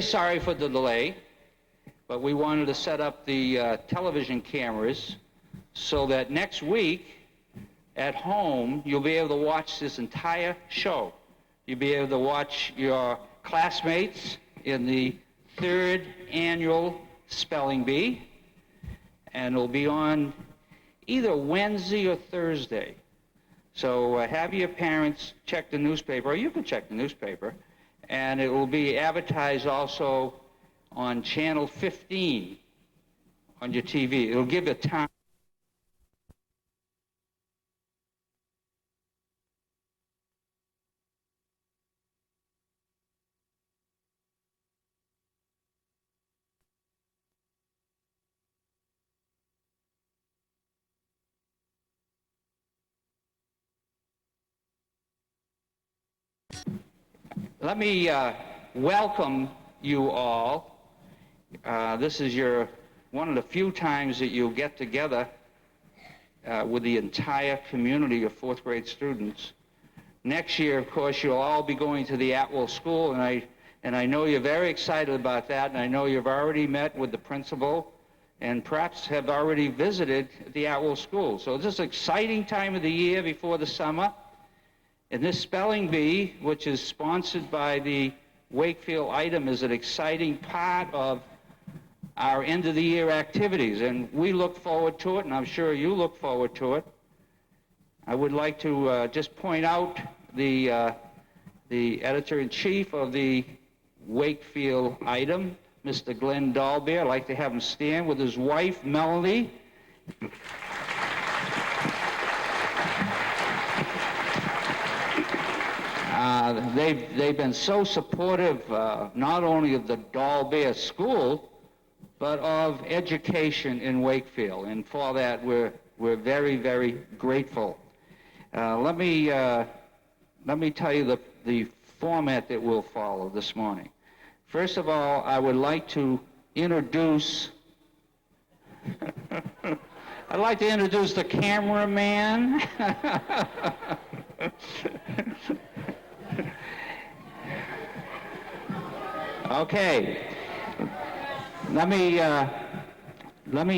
Sorry for the delay, but we wanted to set up the television cameras so that next week at home you'll be able to watch this entire show. You'll be able to watch your classmates in the 3rd annual Spelling Bee, and it'll be on either Wednesday or Thursday. So have your parents check the newspaper, or you can check the newspaper, and it will be advertised also on Channel 15 on your TV. It'll give you time. Let me welcome you all. This is one of the few times that you'll get together with the entire community of 4th grade students. Next year, of course, you'll all be going to the Atwell School, and I know you're very excited about that, and I know you've already met with the principal and perhaps have already visited the Atwell School. So this is an exciting time of the year before the summer. And this Spelling Bee, which is sponsored by the Wakefield Item, is an exciting part of our end-of-the-year activities. And we look forward to it, and I'm sure you look forward to it. I would like to just point out the editor-in-chief of the Wakefield Item, Mr. Glenn Dahlbeer. I'd like to have him stand with his wife, Melanie. They've been so supportive not only of the Dahlbeer School, but of education in Wakefield, and for that we're very, very grateful. Let me tell you the format that we'll follow this morning. First of all, I would like to introduce the cameraman. Okay, let me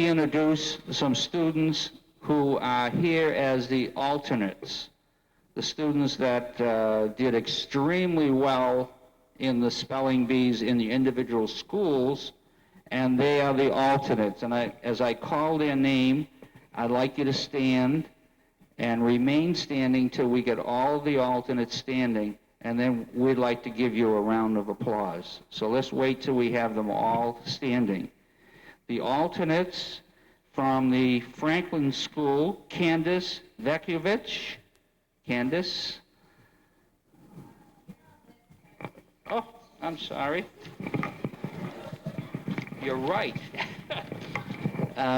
introduce some students who are here as the alternates. The students that did extremely well in the spelling bees in the individual schools, and they are the alternates. And as I call their name, I'd like you to stand and remain standing till we get all the alternates standing, and then we'd like to give you a round of applause. So let's wait till we have them all standing. The alternates from the Franklin School, Candace Vekovich. Candace. Oh, I'm sorry. You're right.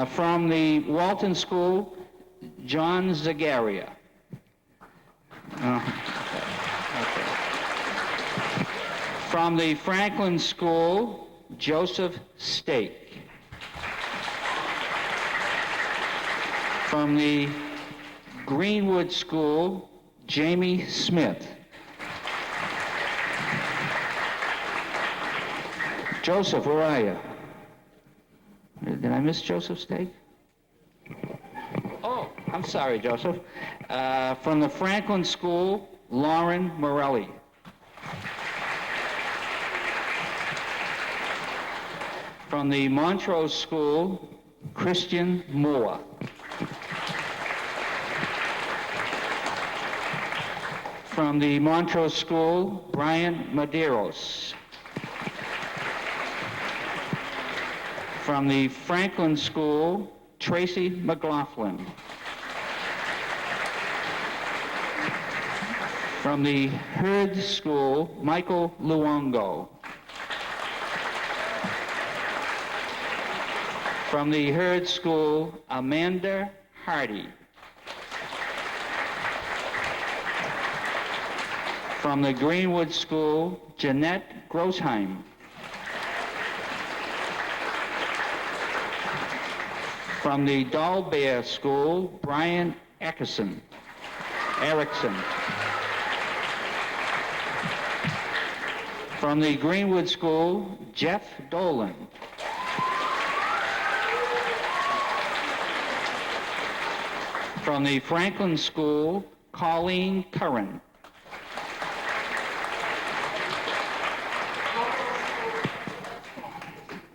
From the Walton School, John Zagaria. Okay. From the Franklin School, Joseph Stake. From the Greenwood School, Jamie Smith. Joseph, where are you? Did I miss Joseph Stake? Oh, I'm sorry, Joseph. From the Franklin School, Lauren Morelli. From the Montrose School, Christian Moore. From the Montrose School, Brian Medeiros. From the Franklin School, Tracy McLaughlin. From the Hurd School, Michael Luongo. From the Hurd School, Amanda Hardy. From the Greenwood School, Jeanette Grossheim. From the Dahlbeer School, Brian Erickson. From the Greenwood School, Jeff Dolan. From the Franklin School, Colleen Curran.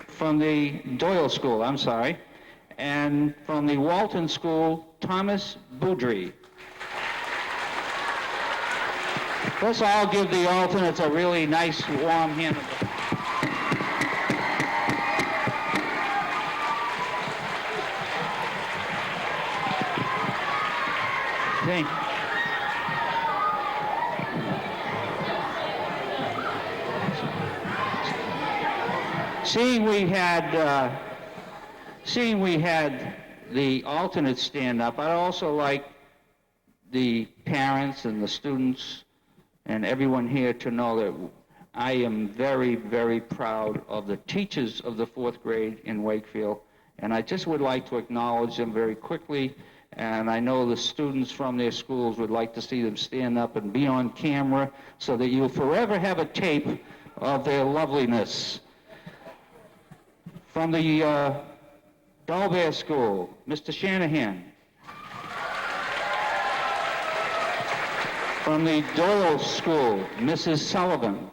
From the Doyle School, I'm sorry. And from the Walton School, Thomas Boudry. Let's all give the alternates a really nice, warm hand. Thank you. Seeing we had the alternates stand up, I'd also like the parents and the students and everyone here to know that I am very, very proud of the teachers of the 4th grade in Wakefield, and I just would like to acknowledge them very quickly, and I know the students from their schools would like to see them stand up and be on camera so that you'll forever have a tape of their loveliness. From the Dalbert School, Mr. Shanahan. From the Doyle School, Mrs. Sullivan.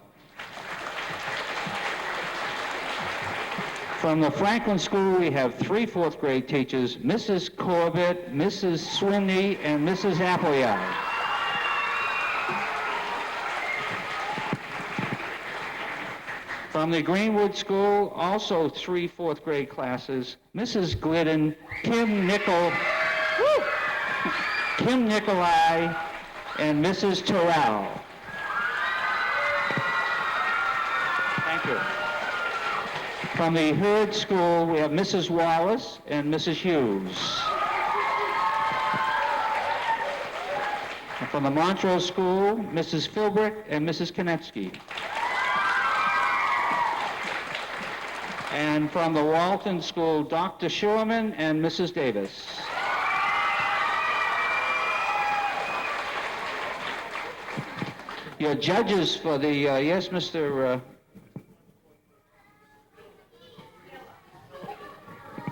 From the Franklin School, we have 3 4th grade teachers, Mrs. Corbett, Mrs. Swiney, and Mrs. Appleyard. From the Greenwood School, also 3 4th grade classes, Mrs. Glidden, Kim Nicolai, and Mrs. Terrell. Thank you. From the Hurd School, we have Mrs. Wallace and Mrs. Hughes. And from the Montrose School, Mrs. Philbrick and Mrs. Konetsky. And from the Walton School, Dr. Sherman and Mrs. Davis. Your judges for the, yes, Mr.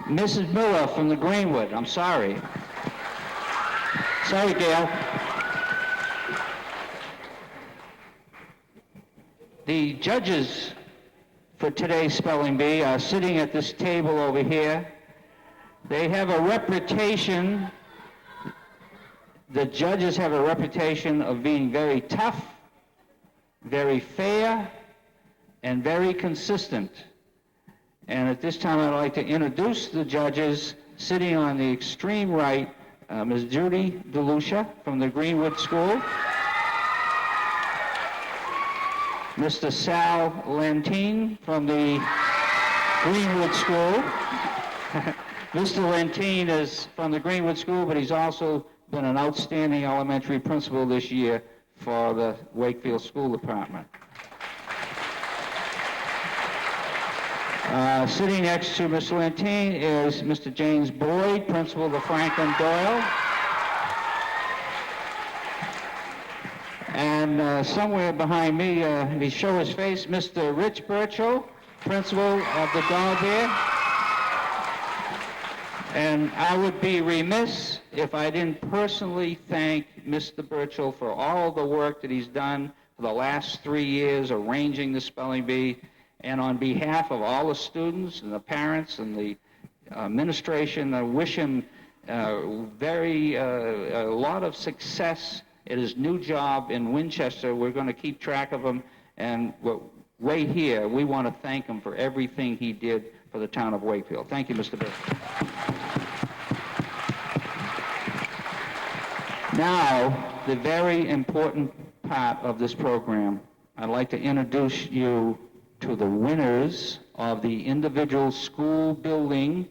Mrs. Miller from the Greenwood, I'm sorry. Sorry, Gail. The judges for today's spelling bee are sitting at this table over here. They have a reputation, the judges have a reputation of being very tough, very fair, and very consistent. And at this time, I'd like to introduce the judges. Sitting on the extreme right, Ms. Judy DeLucia from the Greenwood School, Mr. Sal Lantine from the Greenwood School. Mr. Lantine is from the Greenwood School, but he's also been an outstanding elementary principal this year for the Wakefield School Department. Sitting next to Mr. Lantine is Mr. James Boyd, principal of the Franklin Doyle. And somewhere behind me, if he show his face, Mr. Rich Burchell, principal of the Dalbert. And I would be remiss if I didn't personally thank Mr. Burchell for all the work that he's done for the last 3 years arranging the spelling bee. And on behalf of all the students and the parents and the administration, I wish him a lot of success at his new job in Winchester. We're going to keep track of him, and right here, we want to thank him for everything he did for the town of Wakefield. Thank you, Mr. Burchell. Now, the very important part of this program, I'd like to introduce you to the winners of the individual school building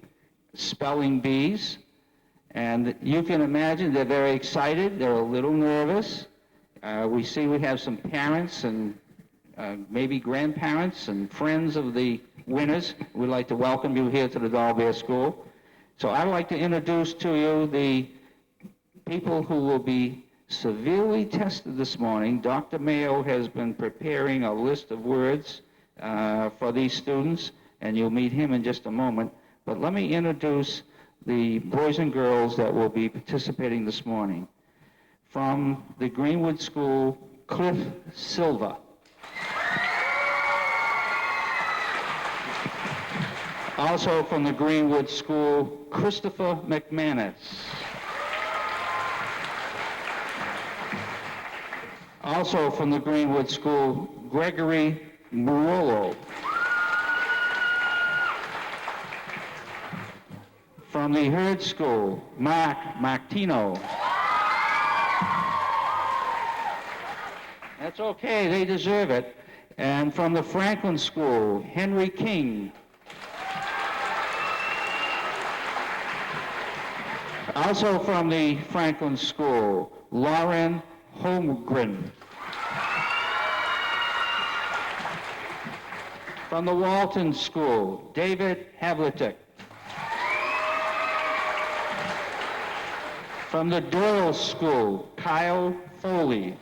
spelling bees. And you can imagine they're very excited. They're a little nervous. We see we have some parents and maybe grandparents and friends of the winners. We'd like to welcome you here to the Dalbert School. So I'd like to introduce to you the people who will be severely tested this morning. Dr. Mayo has been preparing a list of words for these students, and you'll meet him in just a moment. But let me introduce the boys and girls that will be participating this morning. From the Greenwood School, Cliff Silva. Also from the Greenwood School, Christopher McManus. Also from the Greenwood School, Gregory Murolo. From the Hurd School, Mark Martino. That's okay, they deserve it. And from the Franklin School, Henry King. Also from the Franklin School, Lauren Holmgren. From the Walton School, David Havlicek. From the Doyle School, Kyle Foley.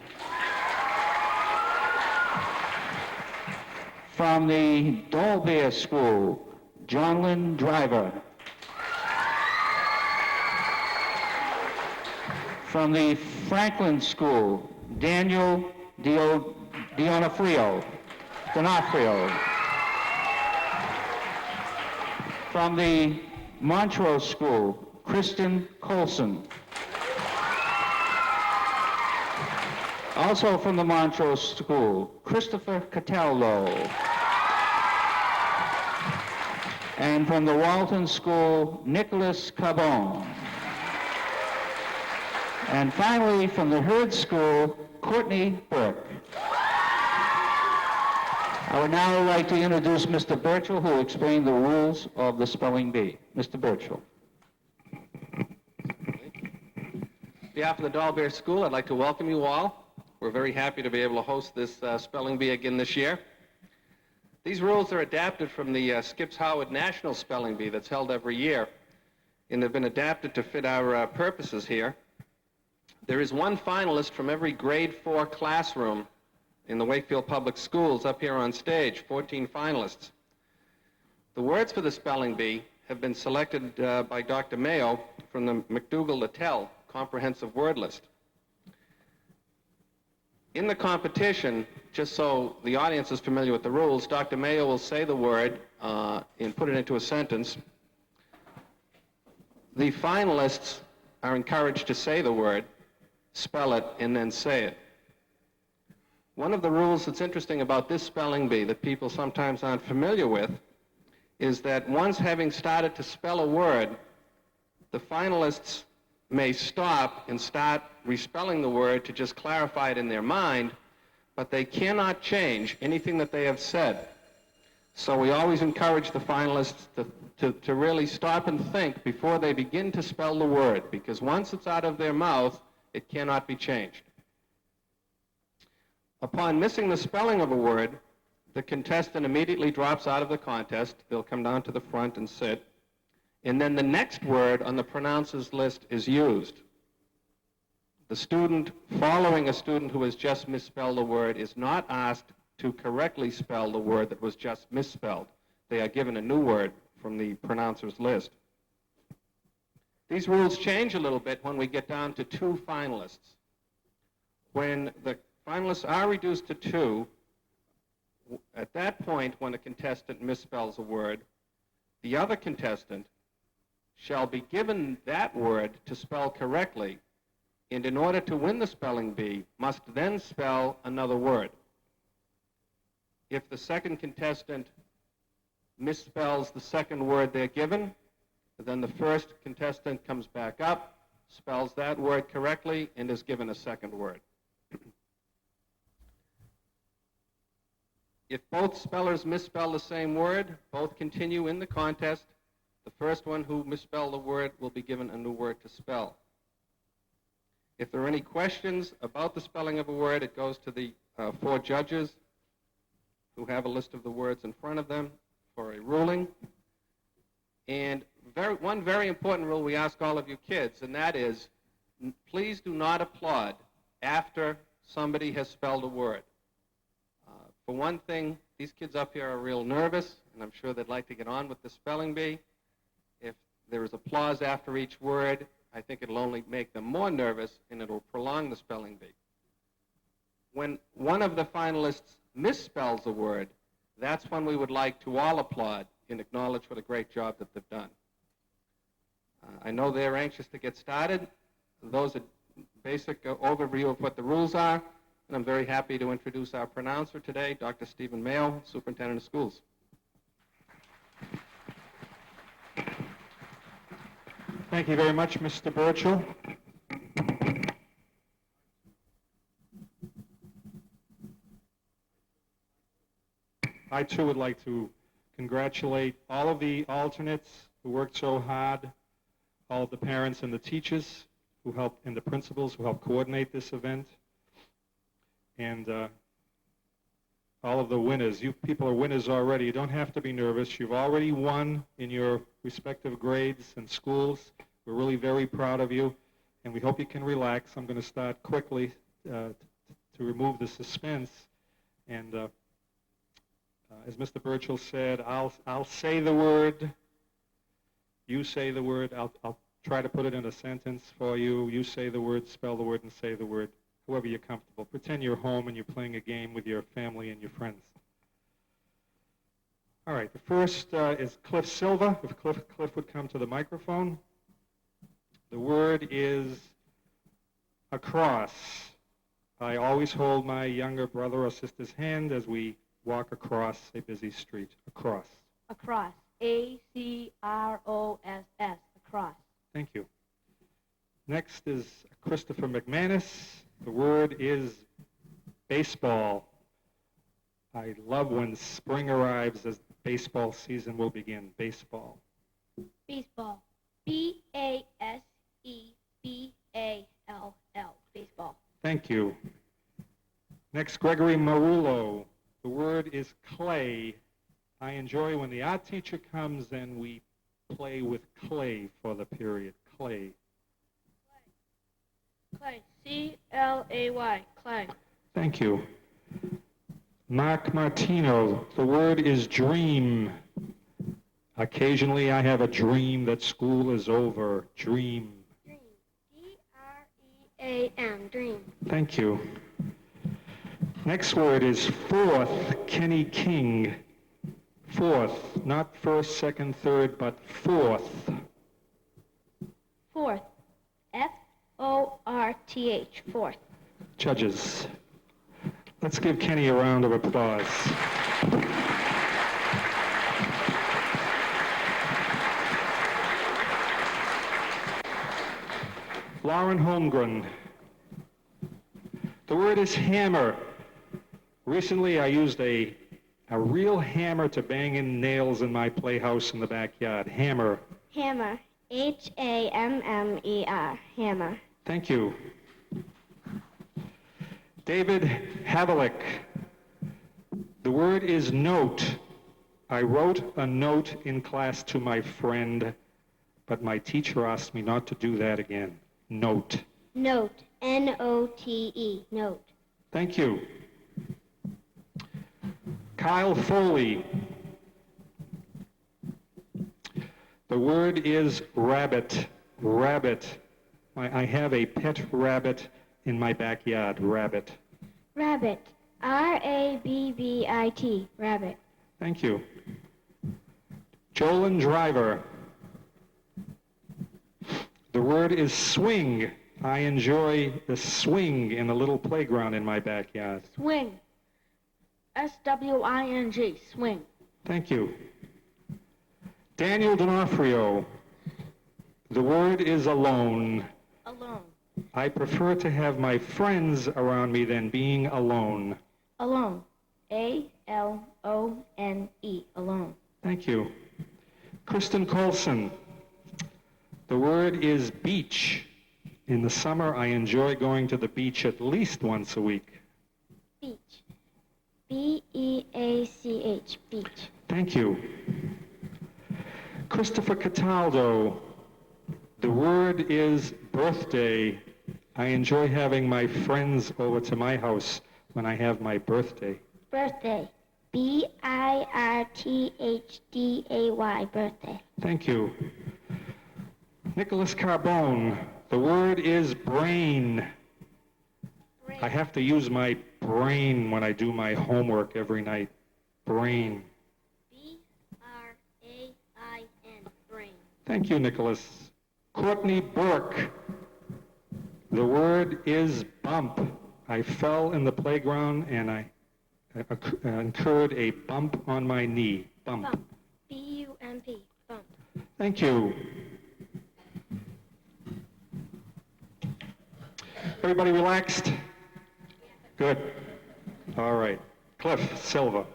From the Dolbear School, Jonlyn Driver. From the Franklin School, Daniel D'Onofrio. From the Montrose School, Kristen Colson. Also from the Montrose School, Christopher Cataldo. And from the Walton School, Nicholas Carbone. And finally, from the Hurd School, Courtney Burke. I would now like to introduce Mr. Birchall, who will explain the rules of the spelling bee. Mr. Birchall. On behalf of the Dolbear School, I'd like to welcome you all. We're very happy to be able to host this spelling bee again this year. These rules are adapted from the Skips Howard National Spelling Bee that's held every year, and they've been adapted to fit our purposes here. There is one finalist from every grade 4 classroom in the Wakefield Public Schools up here on stage, 14 finalists. The words for the spelling bee have been selected by Dr. Mayo from the McDougall-Littell Comprehensive Word List. In the competition, just so the audience is familiar with the rules, Dr. Mayo will say the word and put it into a sentence. The finalists are encouraged to say the word, spell it, and then say it. One of the rules that's interesting about this spelling bee that people sometimes aren't familiar with is that once having started to spell a word, the finalists may stop and start respelling the word to just clarify it in their mind, but they cannot change anything that they have said. So we always encourage the finalists to really stop and think before they begin to spell the word, because once it's out of their mouth, it cannot be changed. Upon missing the spelling of a word, the contestant immediately drops out of the contest. They'll come down to the front and sit. And then the next word on the pronouncers list is used. The student following a student who has just misspelled a word is not asked to correctly spell the word that was just misspelled. They are given a new word from the pronouncers list. These rules change a little bit when we get down to 2 finalists. When the finalists are reduced to 2, at that point when a contestant misspells a word, the other contestant shall be given that word to spell correctly, and in order to win the spelling bee, must then spell another word. If the second contestant misspells the second word they're given, then the first contestant comes back up, spells that word correctly, and is given a second word. If both spellers misspell the same word, both continue in the contest. The first one who misspelled the word will be given a new word to spell. If there are any questions about the spelling of a word, it goes to the 4 judges who have a list of the words in front of them for a ruling. And one very important rule we ask all of you kids, and that is, please do not applaud after somebody has spelled a word. For one thing, these kids up here are real nervous, and I'm sure they'd like to get on with the spelling bee. If there is applause after each word, I think it'll only make them more nervous, and it'll prolong the spelling bee. When one of the finalists misspells a word, that's when we would like to all applaud and acknowledge what a great job that they've done. I know they're anxious to get started. Those are basic overview of what the rules are, and I'm very happy to introduce our pronouncer today, Dr. Stephen Mayo, Superintendent of Schools. Thank you very much, Mr. Burchell. I too would like to congratulate all of the alternates who worked so hard, all of the parents and the teachers who helped, and the principals who helped coordinate this event, and all of the winners. You people are winners already. You don't have to be nervous. You've already won in your respective grades and schools. We're really very proud of you, and we hope you can relax. I'm going to start quickly to remove the suspense, and as Mr. Burchell said, I'll say the word, you say the word, I'll try to put it in a sentence for you. You say the word, spell the word, and say the word, however you're comfortable. Pretend you're home and you're playing a game with your family and your friends. All right, the first is Cliff Silva. If Cliff would come to the microphone. The word is across. I always hold my younger brother or sister's hand as we walk across a busy street. Across. Across. A-C-R-O-S-S. Across. Thank you. Next is Christopher McManus. The word is baseball. I love when spring arrives as baseball season will begin. Baseball. Baseball. B-A-S-E-B-A-L-L. Baseball. Thank you. Next, Gregory Marullo. The word is clay. I enjoy when the art teacher comes and we play with clay for the period. Clay. Clay. C-L-A-Y. Clay. Thank you. Mark Martino. The word is dream. Occasionally I have a dream that school is over. Dream. Dream. D-R-E-A-M. Dream. Thank you. Next word is fourth. Kenny King. Fourth. Not first, second, third, but fourth. Fourth. F-O-R-T-H. Fourth. Judges, let's give Kenny a round of applause. Lauren Holmgren. The word is hammer. Recently I used a real hammer to bang in nails in my playhouse in the backyard. Hammer. Hammer. H-A-M-M-E-R. Hammer. Thank you. David Havlik. The word is note. I wrote a note in class to my friend, but my teacher asked me not to do that again. Note. Note. N-O-T-E. Note. Thank you. Kyle Foley. The word is rabbit. Rabbit. I have a pet rabbit in my backyard. Rabbit. Rabbit. R-A-B-B-I-T. Rabbit. Thank you. Jolyn Driver. The word is swing. I enjoy the swing in the little playground in my backyard. Swing. S-W-I-N-G. Swing. Thank you. Daniel D'Onofrio. The word is alone. Alone. I prefer to have my friends around me than being alone. Alone. A-L-O-N-E. Alone. Thank you. Kristen Colson. The word is beach. In the summer, I enjoy going to the beach at least once a week. Beach. B-E-A-C-H. Beach. Thank you. Christopher Cataldo. The word is birthday. I enjoy having my friends over to my house when I have my birthday. Birthday. birthday. Birthday. Thank you. Nicholas Carbone, the word is brain. I have to use my brain when I do my homework every night. Brain. B-R-A-I-N. Brain. Thank you, Nicholas. Courtney Burke, the word is bump. I fell in the playground and I incurred a bump on my knee. Bump. Bump. B-U-M-P. Bump. Thank you. Everybody relaxed? Good. All right. Cliff Silva.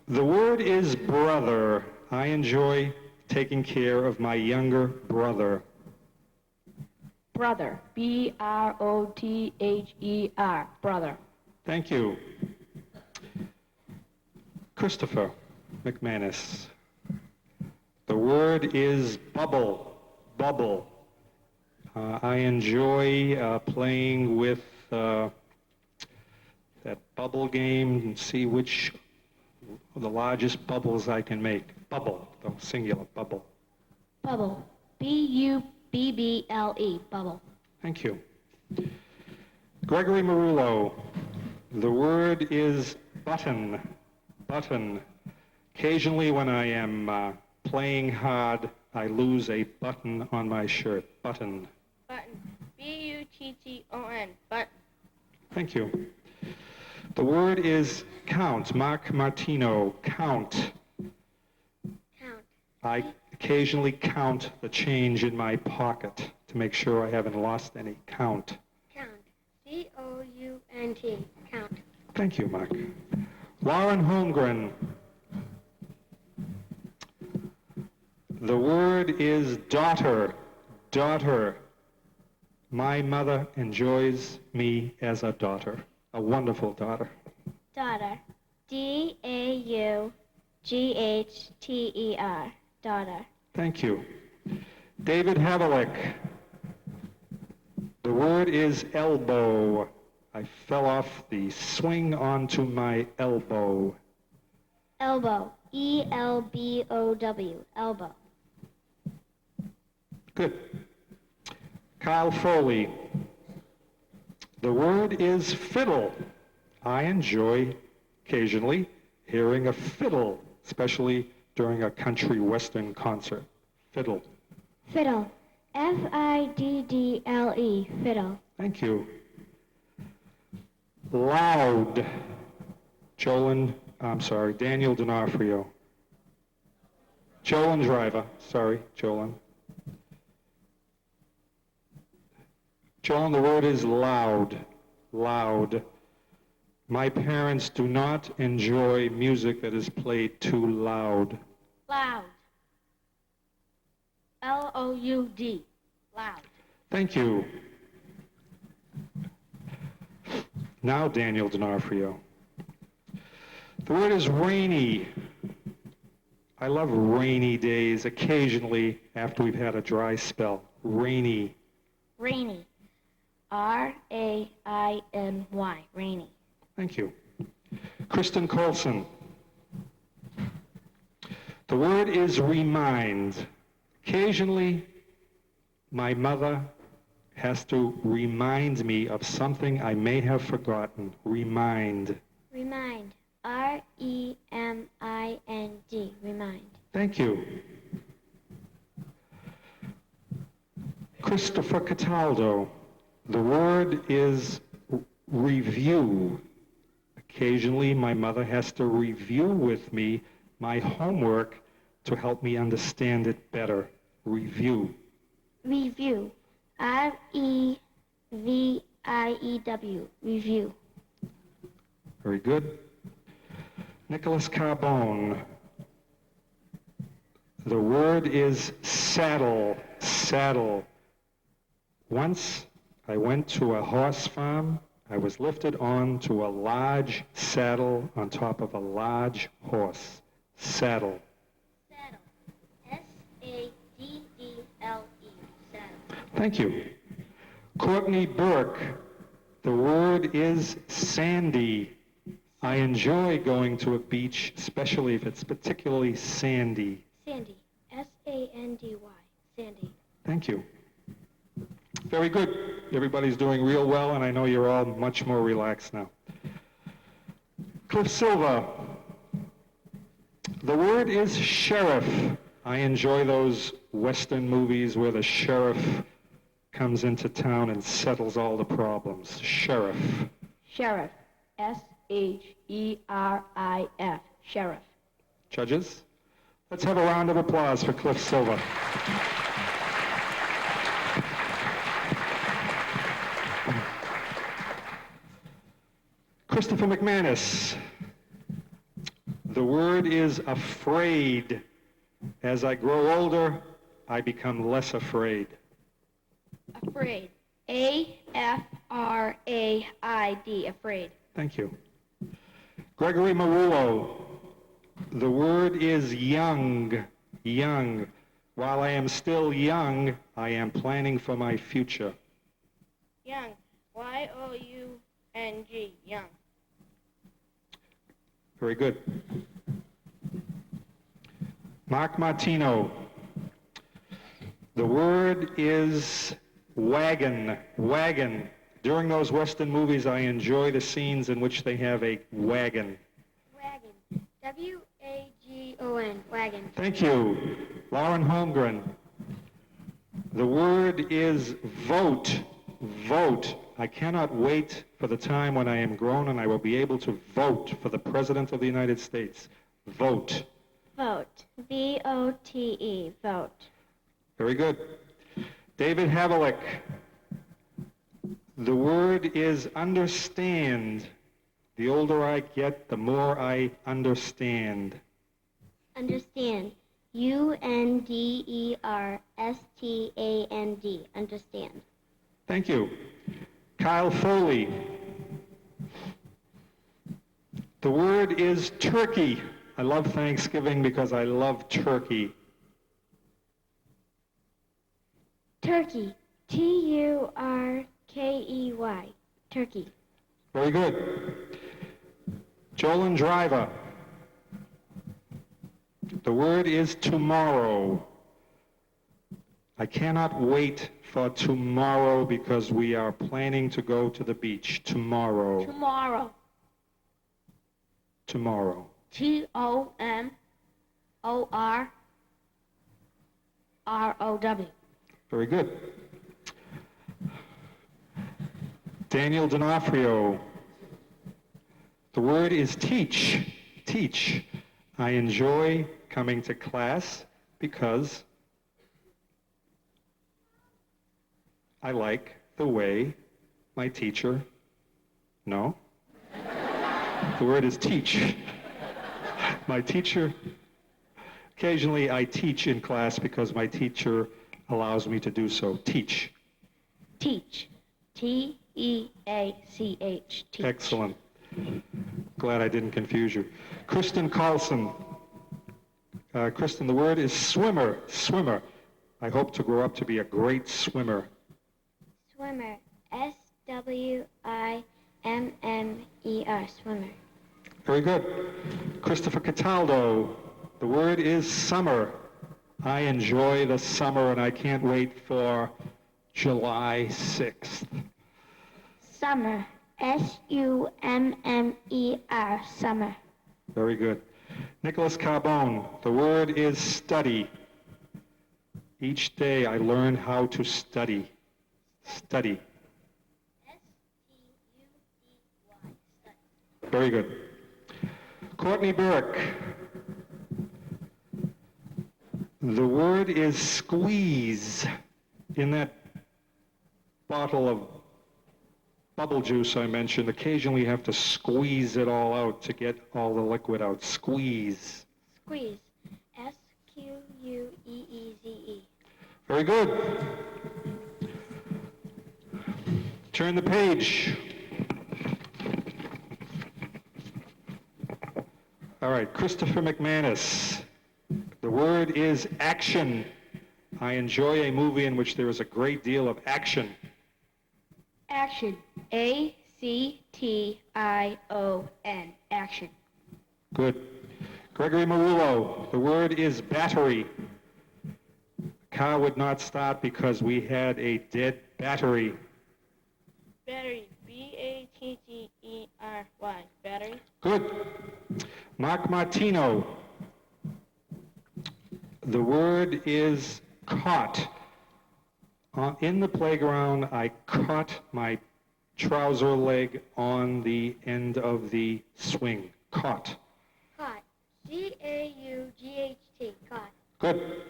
The word is brother. I enjoy taking care of my younger brother. Brother. B-R-O-T-H-E-R. Brother. Thank you. Christopher McManus. The word is bubble. Bubble. I enjoy playing with that bubble game and see which of the largest bubbles I can make. Bubble, the singular bubble. Bubble. B-U-B-B-L-E. Bubble. Thank you. Gregory Marullo. The word is button. Button. Occasionally when I am playing hard, I lose a button on my shirt. Button. Button. B-U-T-T-O-N. Button. Thank you. The word is count. Mark Martino. Count. Count. I occasionally count the change in my pocket to make sure I haven't lost any. Count. Count. C-O-U-N-T. Count. Thank you, Mark. Lauren Holmgren. The word is daughter. Daughter. My mother enjoys me as a daughter, a wonderful daughter. Daughter. D-A-U-G-H-T-E-R. Daughter. Thank you. David Havelick. The word is elbow. I fell off the swing onto my elbow. Elbow. E-L-B-O-W. Elbow. Good. Kyle Foley. The word is fiddle. I enjoy occasionally hearing a fiddle, especially during a country western concert. Fiddle. Fiddle. F-I-D-D-L-E. Fiddle. Thank you. Loud. Daniel D'Onofrio. Jolyn Driver. Sorry, Jolyn. Jolyn, the word is loud. Loud. My parents do not enjoy music that is played too loud. Loud. L-O-U-D. Loud. Thank you. Now Daniel D'Onofrio. The word is rainy. I love rainy days occasionally after we've had a dry spell. Rainy. Rainy. R-A-I-N-Y. Rainy. Thank you. Kristen Colson. The word is remind. Occasionally, my mother has to remind me of something I may have forgotten. Remind. Remind. R-E-M-I-N-D. Remind. Thank you. Christopher Cataldo. The word is review. Occasionally, my mother has to review with me my homework to help me understand it better. Review. Review. R-E-V-I-E-W. Review. Very good. Nicholas Carbone. The word is saddle. Saddle. Once I went to a horse farm. I was lifted on to a large saddle on top of a large horse. Saddle. Thank you. Courtney Burke. The word is sandy. I enjoy going to a beach, especially if it's particularly sandy. Sandy. S-A-N-D-Y. Sandy. Thank you. Very good. Everybody's doing real well, and I know you're all much more relaxed now. Cliff Silva. The word is sheriff. I enjoy those Western movies where the sheriff comes into town and settles all the problems. Sheriff. Sheriff. S-H-E-R-I-F. Sheriff. Judges, let's have a round of applause for Cliff Silva. Christopher McManus. The word is afraid. As I grow older, I become less afraid. Afraid. A-F-R-A-I-D. Afraid. Thank you. Gregory Marullo. The word is young. Young. While I am still young, I am planning for my future. Young. Y-O-U-N-G. Young. Very good. Mark Martino. The word is wagon. Wagon. During those Western movies, I enjoy the scenes in which they have a wagon. Wagon. W-A-G-O-N. Wagon. Thank you. Lauren Holmgren. The word is vote. Vote. I cannot wait for the time when I am grown and I will be able to vote for the President of the United States. Vote. Vote. V-O-T-E. Vote. Very good. David Havlicek. The word is understand. The older I get, the more I understand. Understand. U-N-D-E-R-S-T-A-N-D. Understand. Thank you. Kyle Foley. The word is turkey. I love Thanksgiving because I love turkey. Turkey. T-U-R-K-E-Y. Turkey. Very good. Jolyn Driver. The word is tomorrow. I cannot wait for tomorrow because we are planning to go to the beach tomorrow. Tomorrow. Tomorrow. T-O-M-O-R-R-O-W. Very good. Daniel D'Onofrio. The word is teach. Teach. I enjoy coming to class because I like the way my teacher, no? The word is teach. My teacher, occasionally I teach in class because my teacher allows me to do so. Teach. Teach. T-E-A-C-H. Teach. Excellent. Glad I didn't confuse you. Kristen Carlson. Kristen, the word is swimmer. Swimmer. I hope to grow up to be a great swimmer. Swimmer. S-W-I-M-M-E-R. Swimmer. Very good. Christopher Cataldo. The word is summer. I enjoy the summer and I can't wait for July 6th. Summer. S-U-M-M-E-R. Summer. Very good. Nicholas Carbone. The word is study. Each day I learn how to study. Study. S-T-U-D-Y. Study. Very good. Courtney Burke. The word is squeeze. In that bottle of bubble juice I mentioned, occasionally you have to squeeze it all out to get all the liquid out. Squeeze. Squeeze. S-Q-U-E-E-Z-E. Very good. Turn the page. All right, Christopher McManus. The word is action. I enjoy a movie in which there is a great deal of action. Action. A-C-T-I-O-N. Action. Good. Gregory Marullo, the word is battery. Car would not start because we had a dead battery. Battery. B-A-T-T-E-R-Y. Battery. Good. Mark Martino, the word is caught. In the playground, I caught my trouser leg on the end of the swing. Caught. Caught. C-A-U-G-H-T. Caught. Good.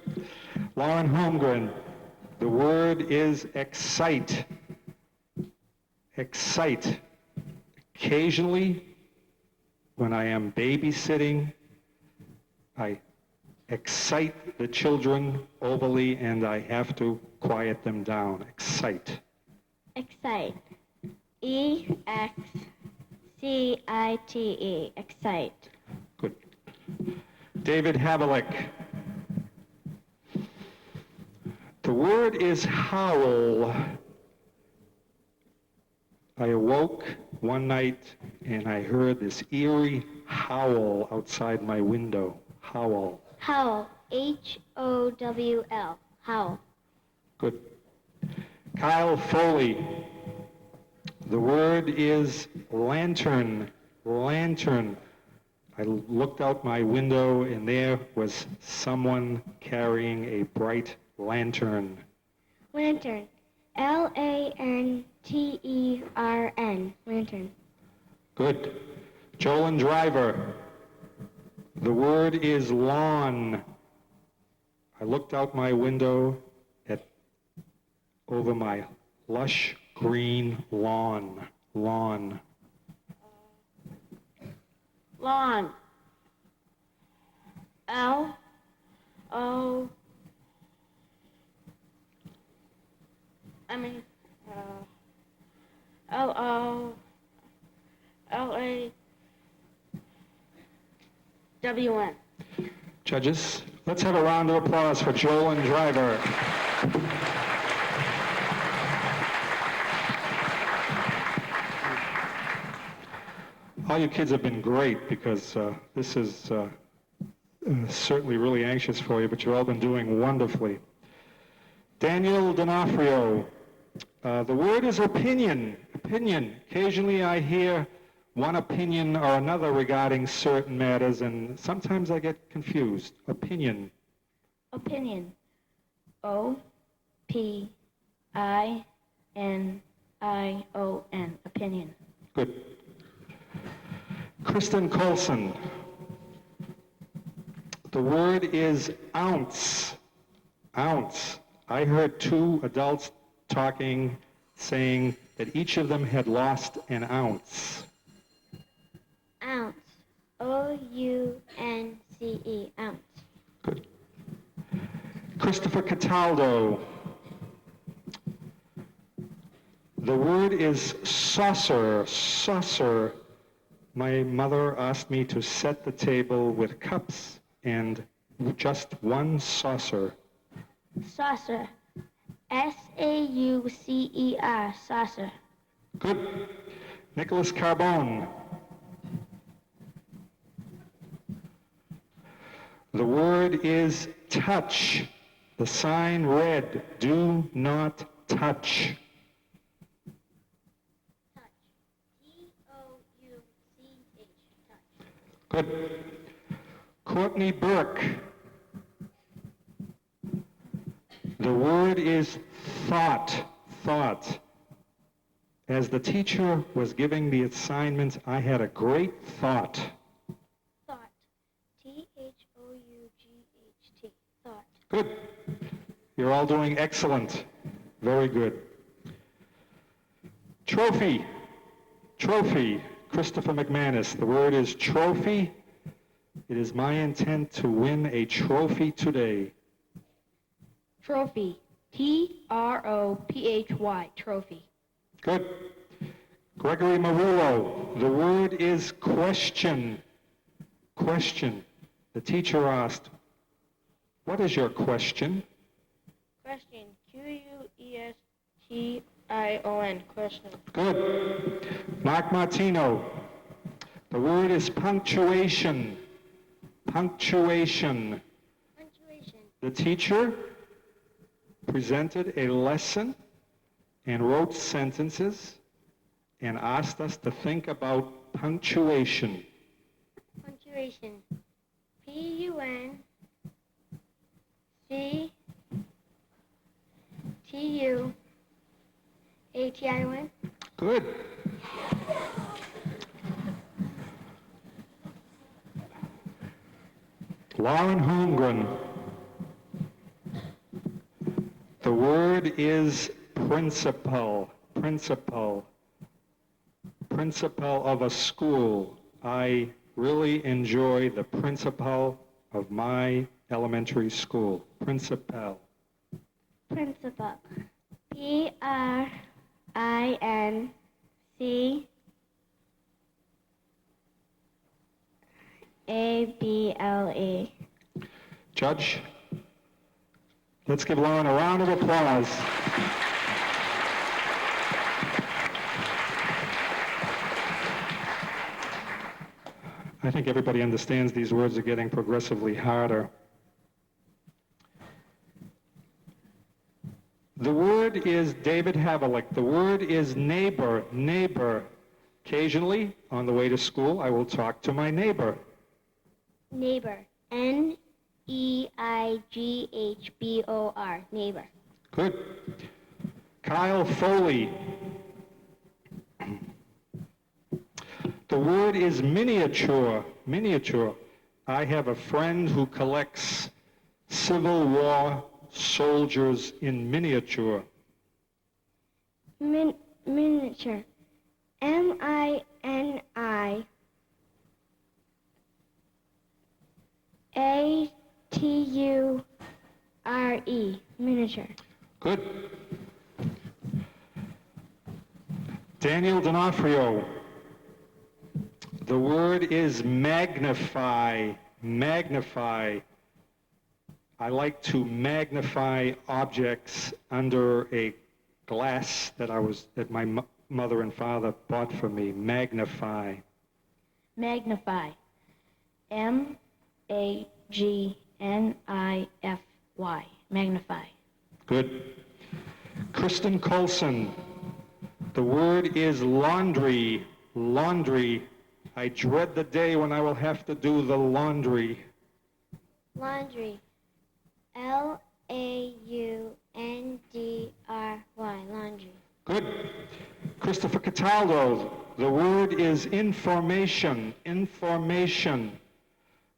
Lauren Holmgren, the word is excite. Excite. Occasionally, when I am babysitting, I excite the children overly and I have to quiet them down. Excite. Excite. E-X-C-I-T-E. Excite. Good. David Havlicek. The word is howl. I awoke one night and I heard this eerie howl outside my window. Howl. Howl. H-O-W-L. Howl. Good. Kyle Foley. The word is lantern. Lantern. I looked out my window and there was someone carrying a bright lantern. Lantern. L-A-N-T-E-R-N. Lantern. Good. Jolyn Driver. The word is lawn. I looked out my window over my lush green lawn. Lawn. Lawn. L-O... L-O-L-A-W-N. Judges, let's have a round of applause for Jolyn Driver. All you kids have been great because this is certainly really anxious for you, but you've all been doing wonderfully. Daniel D'Onofrio, the word is opinion. Opinion. Occasionally I hear one opinion or another regarding certain matters, and sometimes I get confused. Opinion. Opinion. O-P-I-N-I-O-N. Opinion. Good. Kristen Colson. The word is ounce. Ounce. I heard two adults talking, saying that each of them had lost an ounce. Ounce. O-U-N-C-E. Ounce. Good. Christopher Cataldo. The word is saucer. Saucer. My mother asked me to set the table with cups and just one saucer. Saucer. S-A-U-C-E-R. Saucer. Good. Nicholas Carbone. The word is touch. The sign read, do not touch. Touch. T-O-U-C-H. Touch. Good. Courtney Burke. The word is thought. Thought. As the teacher was giving the assignment, I had a great thought. Thought. T-H-O-U-G-H-T. Thought. Good. You're all doing excellent. Very good. Trophy. Trophy. Christopher McManus. The word is trophy. It is my intent to win a trophy today. Trophy. T-R-O-P-H-Y. Trophy. Good. Gregory Marullo. The word is question. Question. The teacher asked, what is your question? Question. Question. Question. Good. Mark Martino. The word is punctuation. Punctuation. Punctuation. The teacher presented a lesson and wrote sentences and asked us to think about punctuation. Punctuation. Punctuation. Good. Lauren Holmgren. The word is principal. Principal. Principal of a school. I really enjoy the principal of my elementary school. Principal. Principal. Principal. Judge, let's give Lauren a round of applause. I think everybody understands these words are getting progressively harder. The word is David Havlicek. The word is neighbor, neighbor. Occasionally, on the way to school, I will talk to my neighbor. Neighbor. Neighbor. Neighbor. Good. Kyle Foley. The word is miniature. Miniature. I have a friend who collects Civil War soldiers in miniature. Miniature. Miniature. Miniature. Good. Daniel D'Onofrio. The word is magnify. Magnify. I like to magnify objects under a glass that my mother and father bought for me. Magnify. Magnify. Magnify. Magnify. Good. Kristen Colson. The word is laundry. Laundry. I dread the day when I will have to do the laundry. Laundry. Laundry. Laundry. Good. Christopher Cataldo. The word is information. Information.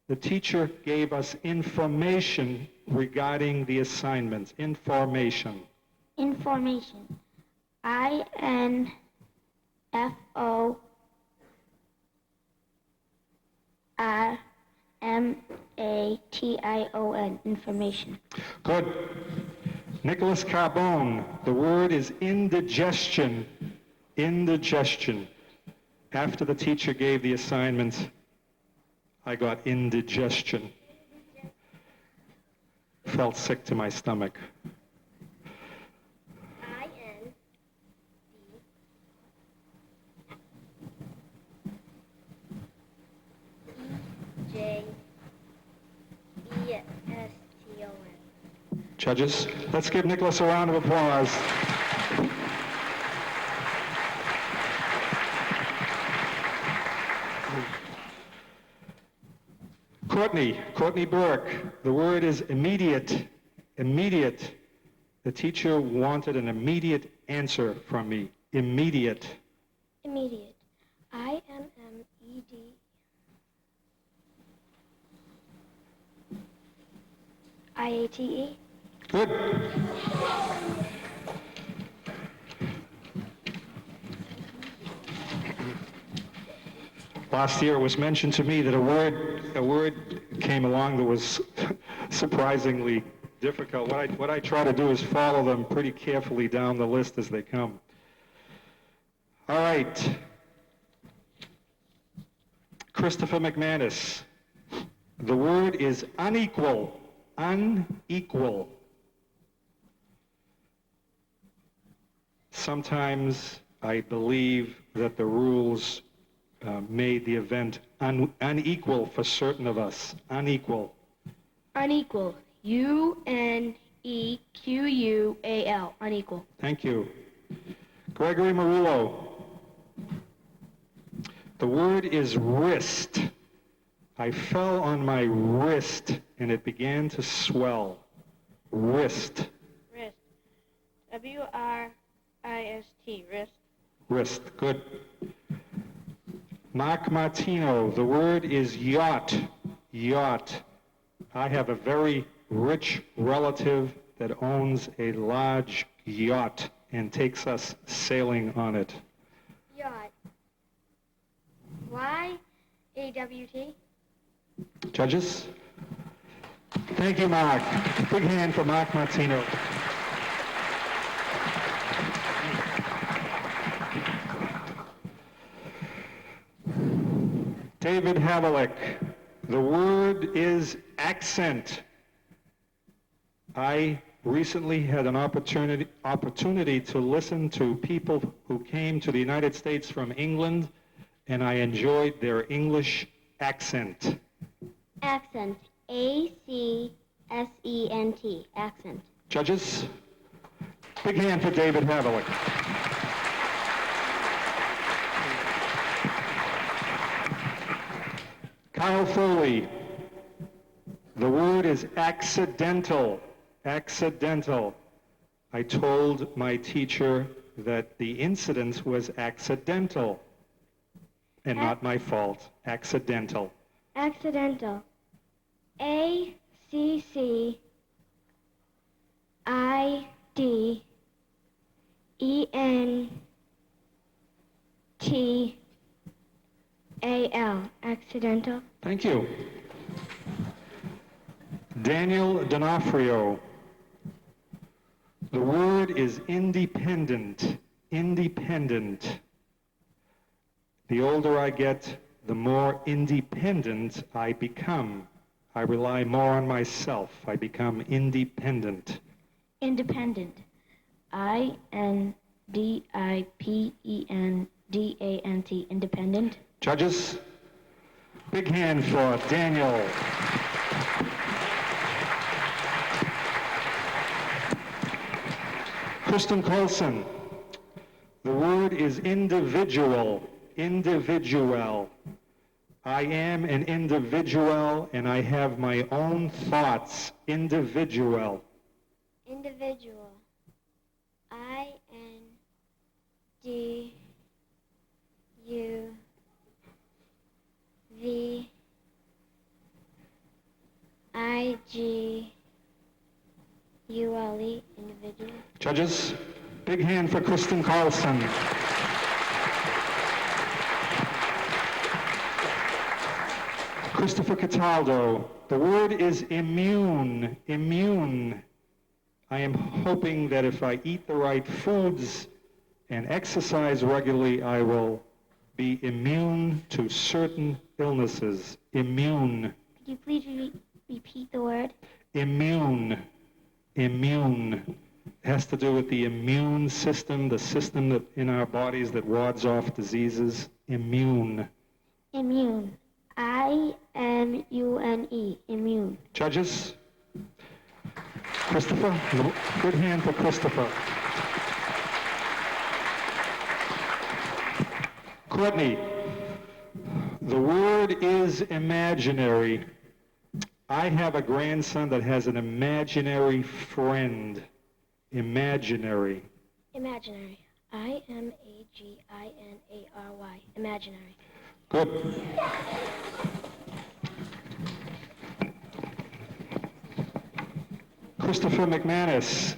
The teacher gave us information regarding the assignments. Information. Information. Information. Information. Good. Nicholas Carbone. The word is indigestion. Indigestion. After the teacher gave the assignments, I got indigestion. Felt sick to my stomach. Judges, let's give Nicholas a round of applause. Courtney Burke. The word is immediate. Immediate. The teacher wanted an immediate answer from me. Immediate. Immediate. IMMED. IATE. Good. Last year it was mentioned to me that a word came along that was surprisingly difficult. What I try to do is follow them pretty carefully down the list as they come. All right. Christopher McManus. The word is unequal. Unequal. Sometimes I believe that the rules made the event unequal for certain of us. Unequal. Unequal. U-N-E-Q-U-A-L. Unequal. Thank you. Gregory Marullo. The word is wrist. I fell on my wrist and it began to swell. Wrist. Wrist. W-R-I-S-T. Wrist. Wrist. Good. Mark Martino. The word is yacht. Yacht. I have a very rich relative that owns a large yacht and takes us sailing on it. Yacht. Y-A-W-T. Judges? Thank you, Mark. Big hand for Mark Martino. David Havlicek. The word is accent. I recently had an opportunity to listen to people who came to the United States from England, and I enjoyed their English accent. Accent. A-C-S-E-N-T. Accent. Judges? Big hand for David Havlicek. Kyle Foley. The word is accidental. Accidental. I told my teacher that the incident was accidental and not my fault. Accidental. Accidental. A-C-C-I-D-E-N-T-A-L. Accidental. Thank you. Daniel D'Onofrio. The word is independent. Independent. The older I get, the more independent I become. I rely more on myself. I become independent. Independent. I-N-D-I-P-E-N-D-A-N-T. Independent. Judges, big hand for Daniel. Kristen Colson. The word is individual. Individual. I am an individual and I have my own thoughts. Individual. Individual. I-N-D-U-V-I-G-U-L-E. Individual. Judges, big hand for Kristen Carlson. Christopher Cataldo. The word is immune. Immune. I am hoping that if I eat the right foods and exercise regularly, I will be immune to certain illnesses. Immune. Could you please repeat the word? Immune. Immune. It has to do with the immune system, the system that in our bodies that wards off diseases. Immune. Immune. I-M-U-N-E. Immune. Judges? Christopher? Good hand for Christopher. Courtney. The word is imaginary. I have a grandson that has an imaginary friend. Imaginary. Imaginary. I-M-A-G-I-N-A-R-Y. Imaginary. Good. Christopher McManus.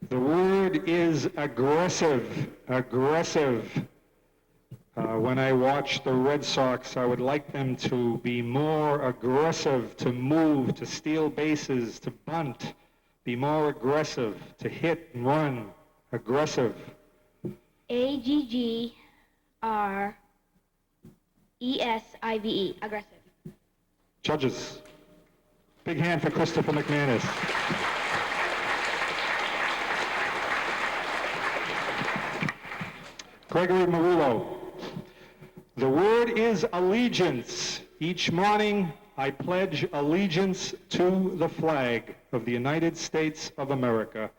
The word is aggressive. Aggressive. When I watch the Red Sox, I would like them to be more aggressive, to move, to steal bases, to bunt, be more aggressive, to hit and run. Aggressive. A-G-G-R-E-S-I-V-E. Aggressive. Judges. Big hand for Christopher McManus. Gregory Marullo. The word is allegiance. Each morning, I pledge allegiance to the flag of the United States of America.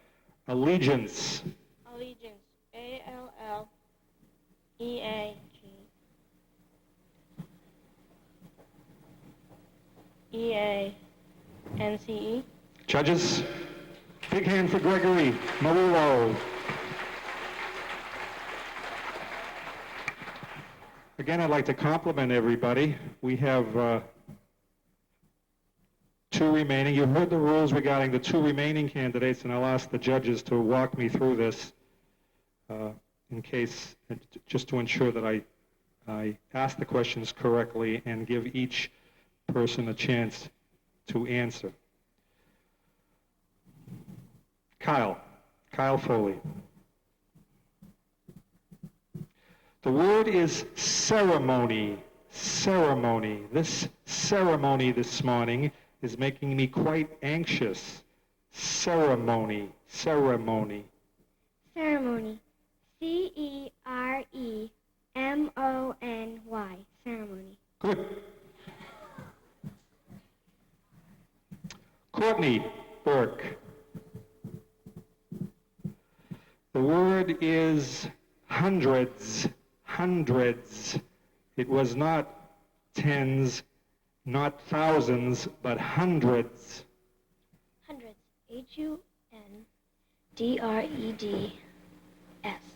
Allegiance. Allegiance. A-L-L-E-A-G-E-A-N-C-E. Judges, big hand for Gregory Marullo. Again, I'd like to compliment everybody. We have two remaining. You heard the rules regarding the two remaining candidates, and I'll ask the judges to walk me through this in case, just to ensure that I ask the questions correctly and give each person a chance to answer. Kyle Foley. The word is ceremony. Ceremony. This ceremony this morning is making me quite anxious. Ceremony. Ceremony. Ceremony. C-E-R-E-M-O-N-Y. Ceremony. Good. Courtney Burke. The word is hundreds. Hundreds. It was not tens, not thousands, but hundreds. Hundreds. H-U-N-D-R-E-D-S.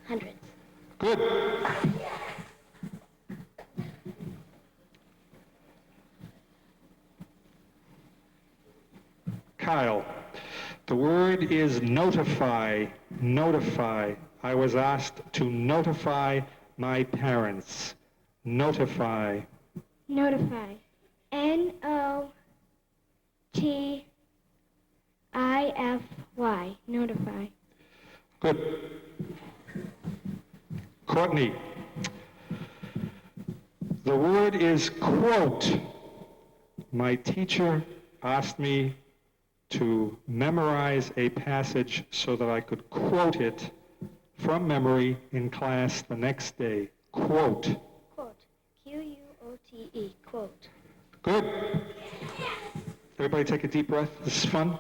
Hundreds. Good. Kyle. The word is notify. Notify. I was asked to notify my parents. Notify. Notify. N-O-T-I-F-Y. Notify. Good. Courtney. The word is quote. My teacher asked me to memorize a passage so that I could quote it from memory in class the next day. Quote. Quote. Q-U-O-T-E. Quote. Good. Everybody take a deep breath. This is fun.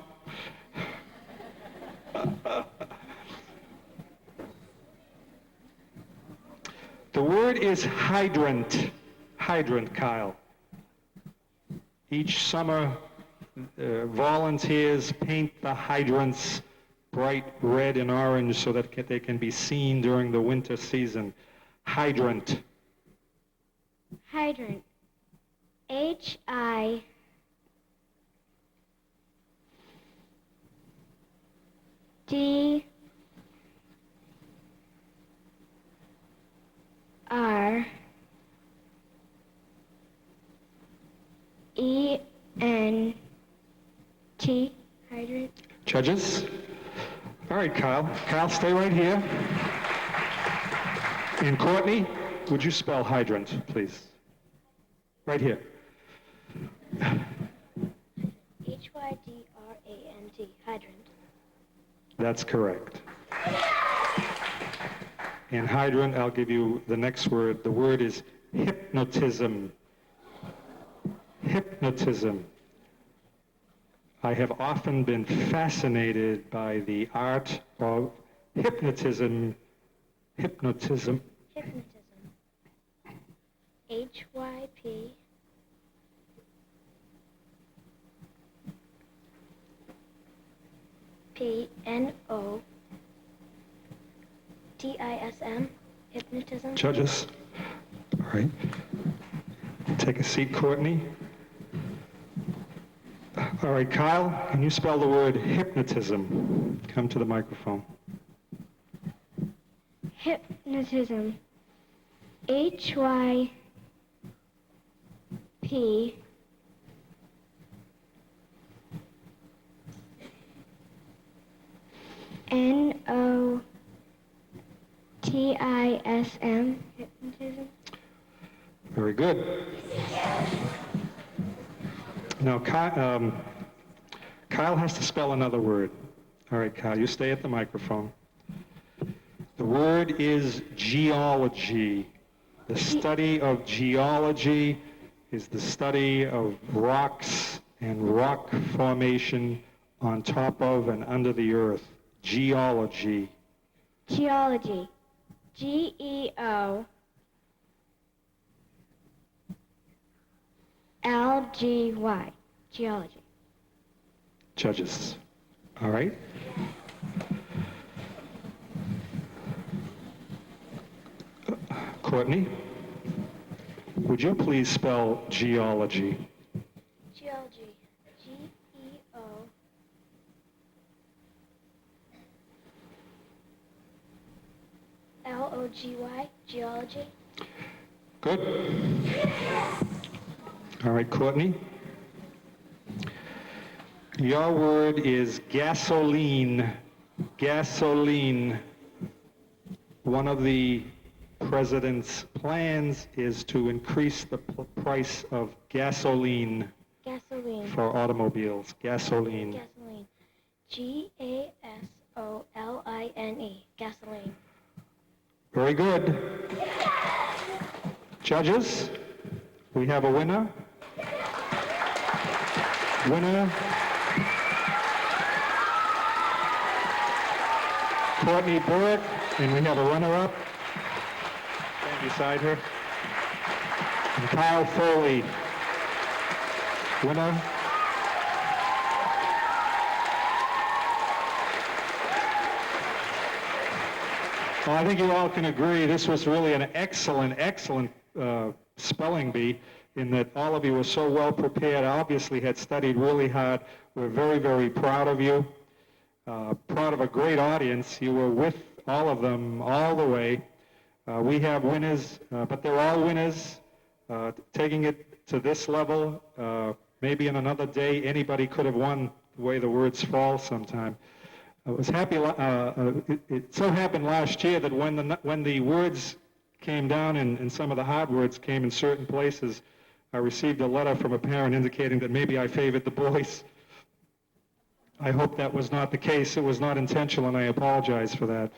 The word is hydrant. Hydrant, Kyle. Each summer, volunteers paint the hydrants bright red and orange so that they can be seen during the winter season. Hydrant. Hydrant. H-I D R E N T. Hydrant. Judges? All right, Kyle. Kyle, stay right here. And Courtney, would you spell hydrant, please? Right here. H-Y-D-R-A-N-T. Hydrant. That's correct. And hydrant, I'll give you the next word. The word is hypnotism. Hypnotism. I have often been fascinated by the art of hypnotism. Hypnotism. Hypnotism. H-Y-P P-N-O-T-I-S-M. Hypnotism. Judges. All right. Take a seat, Courtney. All right, Kyle, can you spell the word hypnotism? Come to the microphone. Hypnotism. H-Y-P N-O-T-I-S-M. Hypnotism. Very good. Now, Kyle has to spell another word. All right, Kyle, you stay at the microphone. The word is geology. The study of geology is the study of rocks and rock formation on top of and under the earth. Geology. Geology. Geology. Geology. Judges. All right? Courtney, would you please spell geology? Geology. G-E-O. L-O-G-Y. Geology. Good. All right, Courtney. Your word is gasoline. Gasoline. One of the president's plans is to increase the price of gasoline Gasoline. for automobiles. Gasoline. Gasoline. G-A-S-O-L-I-N-E. Gasoline. Very good. Judges, we have a winner. Winner, Courtney Burke, and we have a runner-up. Stand beside her. And Kyle Foley. Winner. Well, I think you all can agree this was really an excellent spelling bee in that all of you were so well prepared, obviously had studied really hard. We're very, very proud of you. Proud of a great audience. You were with all of them all the way. We have winners, but they're all winners. Taking it to this level, maybe in another day, anybody could have won the way the words fall sometime. I was happy, it so happened last year that when the words came down and some of the hard words came in certain places, I received a letter from a parent indicating that maybe I favored the boys. I hope that was not the case. It was not intentional, and I apologize for that.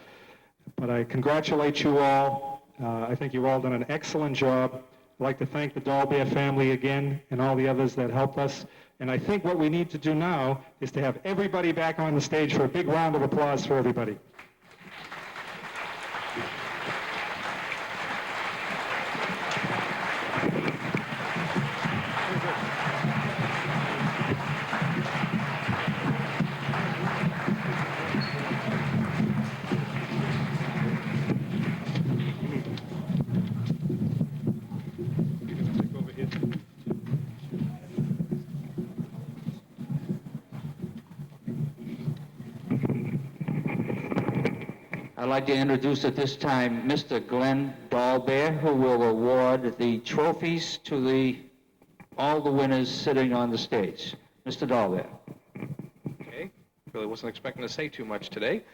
But I congratulate you all. I think you've all done an excellent job. I'd like to thank the Dahlbeer family again and all the others that helped us. And I think what we need to do now is to have everybody back on the stage for a big round of applause for everybody. I'd like to introduce at this time Mr. Glenn Dahlbeer, who will award the trophies to all the winners sitting on the stage. Mr. Dahlbeer. Okay, really wasn't expecting to say too much today,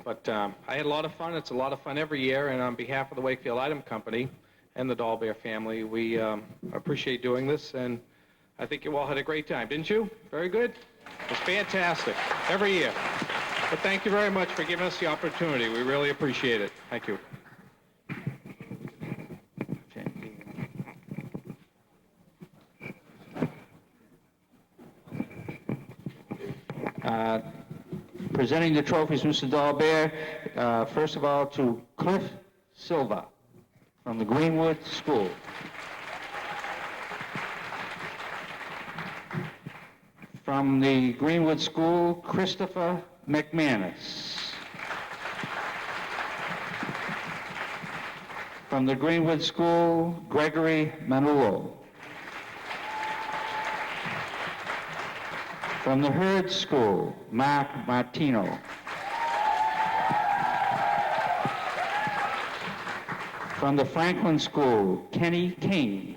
but I had a lot of fun. It's a lot of fun every year, and on behalf of the Wakefield Item Company and the Dahlbeer family, we appreciate doing this, and I think you all had a great time, didn't you? Very good? It was fantastic, every year. But thank you very much for giving us the opportunity. We really appreciate it. Thank you. Presenting the trophies, Mr. Dahlbeer, first of all to Cliff Silva from the Greenwood School. From the Greenwood School, Christopher McManus. From the Greenwood School, Gregory Manullo. From the Hurd School, Mark Martino. From the Franklin School, Kenny King.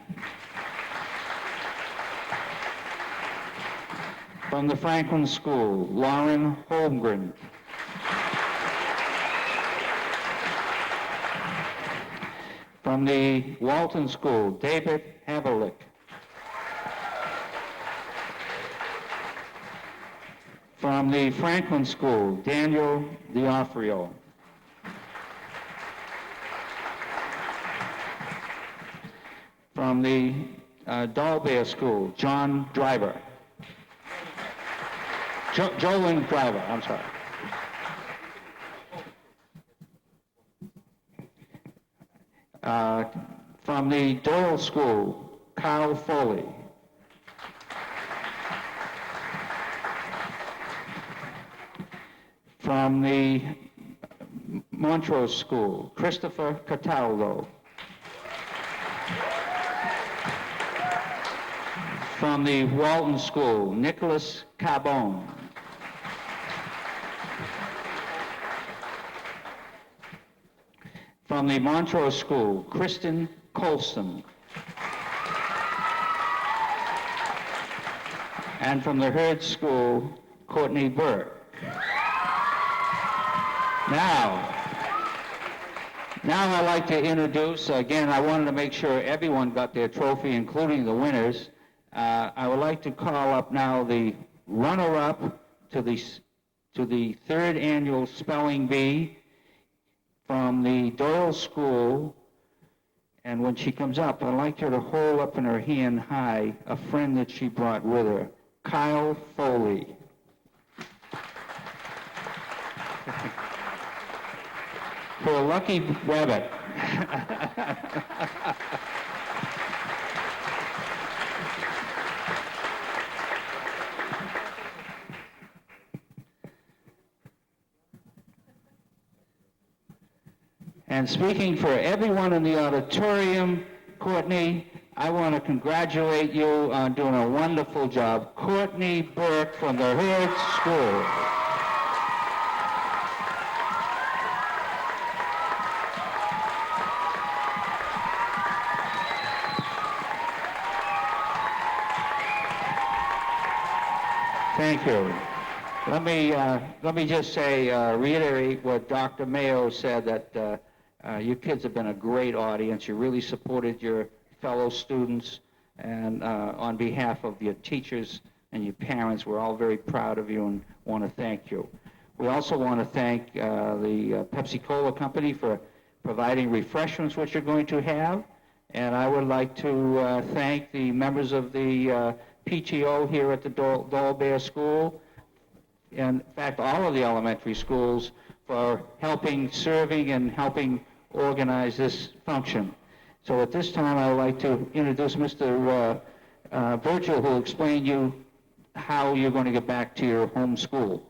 From the Franklin School, Lauren Holmgren. From the Walton School, David Havelick. From the Franklin School, Daniel D'Onofrio. From the Doll Bear School, John Driver. Jolyn Driver, I'm sorry. From the Doyle School, Kyle Foley. From the Montrose School, Christopher Cataldo. From the Walton School, Nicholas Carbone. From the Montrose School, Kristen Colston. And from the Hurd School, Courtney Burke. Now I'd like to introduce, again, I wanted to make sure everyone got their trophy, including the winners. I would like to call up now the runner-up to the third annual Spelling Bee from the Doyle School. And when she comes up, I'd like her to hold up in her hand high a friend that she brought with her, Kyle Foley. For a lucky rabbit. And speaking for everyone in the auditorium, Courtney, I want to congratulate you on doing a wonderful job. Courtney Burke from the Hurd School. Thank you. Let me just say, reiterate what Dr. Mayo said, that you kids have been a great audience. You really supported your fellow students, and on behalf of your teachers and your parents, we're all very proud of you and want to thank you. We also want to thank the Pepsi-Cola Company for providing refreshments, which you're going to have, and I would like to thank the members of the PTO here at the Doll Bear School, and in fact all of the elementary schools, for serving and helping organize this function. So at this time I would like to introduce Mr. Virgil, who will explain you how you're going to get back to your home school.